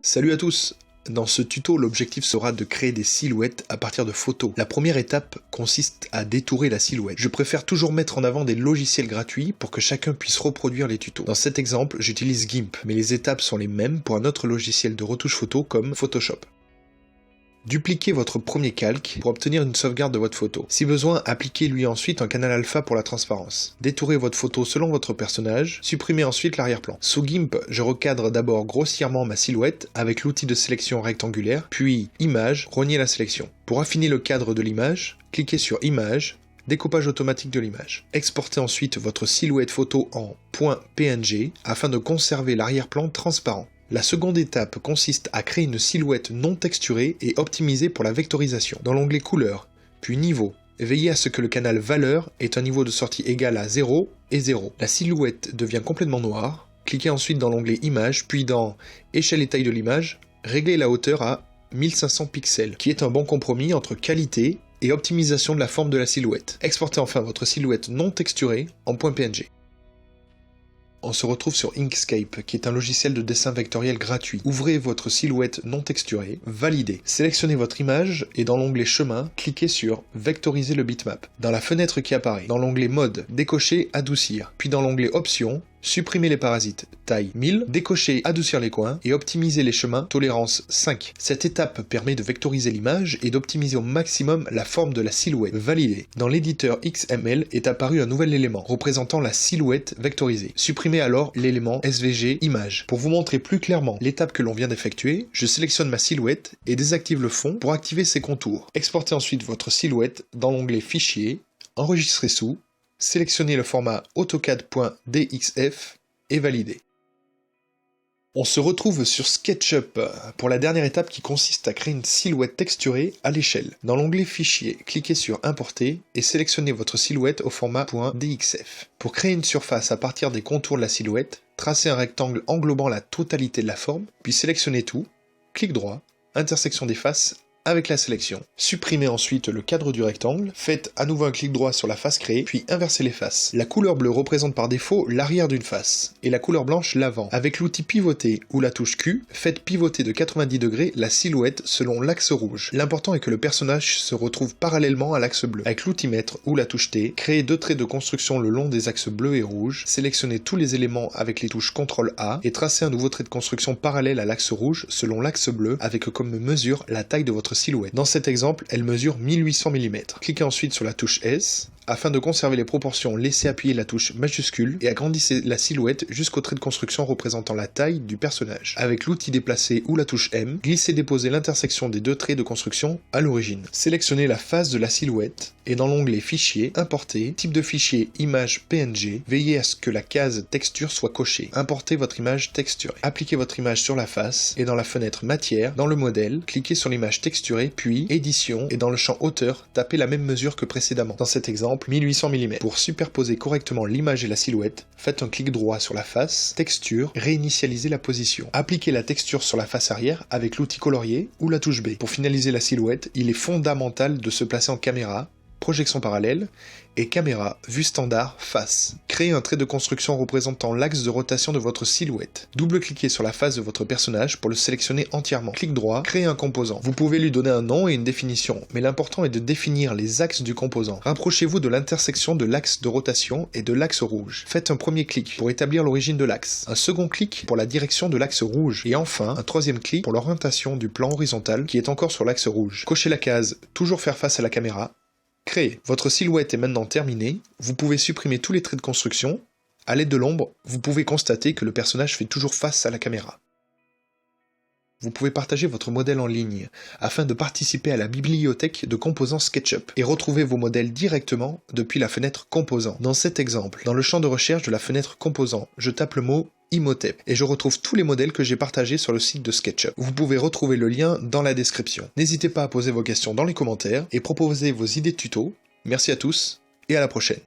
Salut à tous! Dans ce tuto, l'objectif sera de créer des silhouettes à partir de photos. La première étape consiste à détourer la silhouette. Je préfère toujours mettre en avant des logiciels gratuits pour que chacun puisse reproduire les tutos. Dans cet exemple, j'utilise GIMP, mais les étapes sont les mêmes pour un autre logiciel de retouche photo comme Photoshop. Dupliquez votre premier calque pour obtenir une sauvegarde de votre photo. Si besoin, appliquez-lui ensuite un canal alpha pour la transparence. Détourez votre photo selon votre personnage, supprimez ensuite l'arrière-plan. Sous GIMP, je recadre d'abord grossièrement ma silhouette avec l'outil de sélection rectangulaire, puis Image, rogner la sélection. Pour affiner le cadre de l'image, cliquez sur Image, découpage automatique de l'image. Exportez ensuite votre silhouette photo en .png afin de conserver l'arrière-plan transparent. La seconde étape consiste à créer une silhouette non texturée et optimisée pour la vectorisation. Dans l'onglet Couleurs, puis Niveau, veillez à ce que le canal Valeur ait un niveau de sortie égal à 0 et 0. La silhouette devient complètement noire. Cliquez ensuite dans l'onglet Images, puis dans Échelle et taille de l'image, réglez la hauteur à 1500 pixels, qui est un bon compromis entre qualité et optimisation de la forme de la silhouette. Exportez enfin votre silhouette non texturée en .png. On se retrouve sur Inkscape, qui est un logiciel de dessin vectoriel gratuit. Ouvrez votre silhouette non texturée, validez. Sélectionnez votre image et dans l'onglet Chemin, cliquez sur Vectoriser le bitmap. Dans la fenêtre qui apparaît, dans l'onglet Mode, décochez Adoucir. Puis dans l'onglet Options, supprimez les parasites, taille 1000, décochez Adoucir les coins et optimisez les chemins, tolérance 5. Cette étape permet de vectoriser l'image et d'optimiser au maximum la forme de la silhouette. Validez. Dans l'éditeur XML est apparu un nouvel élément représentant la silhouette vectorisée. Supprimez alors l'élément SVG image. Pour vous montrer plus clairement l'étape que l'on vient d'effectuer, je sélectionne ma silhouette et désactive le fond pour activer ses contours. Exportez ensuite votre silhouette dans l'onglet Fichier, enregistrez sous, sélectionnez le format AutoCAD.dxf et validez. On se retrouve sur SketchUp pour la dernière étape qui consiste à créer une silhouette texturée à l'échelle. Dans l'onglet Fichier, cliquez sur Importer et sélectionnez votre silhouette au format .dxf. Pour créer une surface à partir des contours de la silhouette, tracez un rectangle englobant la totalité de la forme, puis sélectionnez tout, clic droit, intersection des faces, avec la sélection. Supprimez ensuite le cadre du rectangle, faites à nouveau un clic droit sur la face créée, puis inversez les faces. La couleur bleue représente par défaut l'arrière d'une face, et la couleur blanche l'avant. Avec l'outil pivoter ou la touche Q, faites pivoter de 90 degrés la silhouette selon l'axe rouge. L'important est que le personnage se retrouve parallèlement à l'axe bleu. Avec l'outil mètre ou la touche T, créez deux traits de construction le long des axes bleu et rouge, sélectionnez tous les éléments avec les touches CTRL A, et tracez un nouveau trait de construction parallèle à l'axe rouge selon l'axe bleu, avec comme mesure la taille de votre silhouette. Dans cet exemple, elle mesure 1800 mm. Cliquez ensuite sur la touche S. Afin de conserver les proportions, laissez appuyer la touche majuscule et agrandissez la silhouette jusqu'au trait de construction représentant la taille du personnage. Avec l'outil déplacer ou la touche M, glissez-déposez l'intersection des deux traits de construction à l'origine. Sélectionnez la face de la silhouette et dans l'onglet Fichier, Importer, type de fichier image PNG, veillez à ce que la case texture soit cochée. Importez votre image texturée. Appliquez votre image sur la face et dans la fenêtre Matière, dans le modèle, cliquez sur l'image texturée puis Édition et dans le champ Hauteur, tapez la même mesure que précédemment. Dans cet exemple, 1800 mm. Pour superposer correctement l'image et la silhouette, faites un clic droit sur la face, texture, réinitialisez la position. Appliquez la texture sur la face arrière avec l'outil colorier ou la touche B. Pour finaliser la silhouette, il est fondamental de se placer en caméra, projection parallèle, et caméra, vue standard, face. Créez un trait de construction représentant l'axe de rotation de votre silhouette. Double-cliquez sur la face de votre personnage pour le sélectionner entièrement. Clic droit, créez un composant. Vous pouvez lui donner un nom et une définition, mais l'important est de définir les axes du composant. Rapprochez-vous de l'intersection de l'axe de rotation et de l'axe rouge. Faites un premier clic pour établir l'origine de l'axe, un second clic pour la direction de l'axe rouge, et enfin un troisième clic pour l'orientation du plan horizontal qui est encore sur l'axe rouge. Cochez la case « Toujours faire face à la caméra ». Créé. Votre silhouette est maintenant terminée, vous pouvez supprimer tous les traits de construction. À l'aide de l'ombre, vous pouvez constater que le personnage fait toujours face à la caméra. Vous pouvez partager votre modèle en ligne, afin de participer à la bibliothèque de composants SketchUp, et retrouver vos modèles directement depuis la fenêtre Composants. Dans cet exemple, dans le champ de recherche de la fenêtre Composants, je tape le mot Imhotep, et je retrouve tous les modèles que j'ai partagés sur le site de SketchUp. Vous pouvez retrouver le lien dans la description. N'hésitez pas à poser vos questions dans les commentaires, et proposer vos idées de tutos. Merci à tous, et à la prochaine.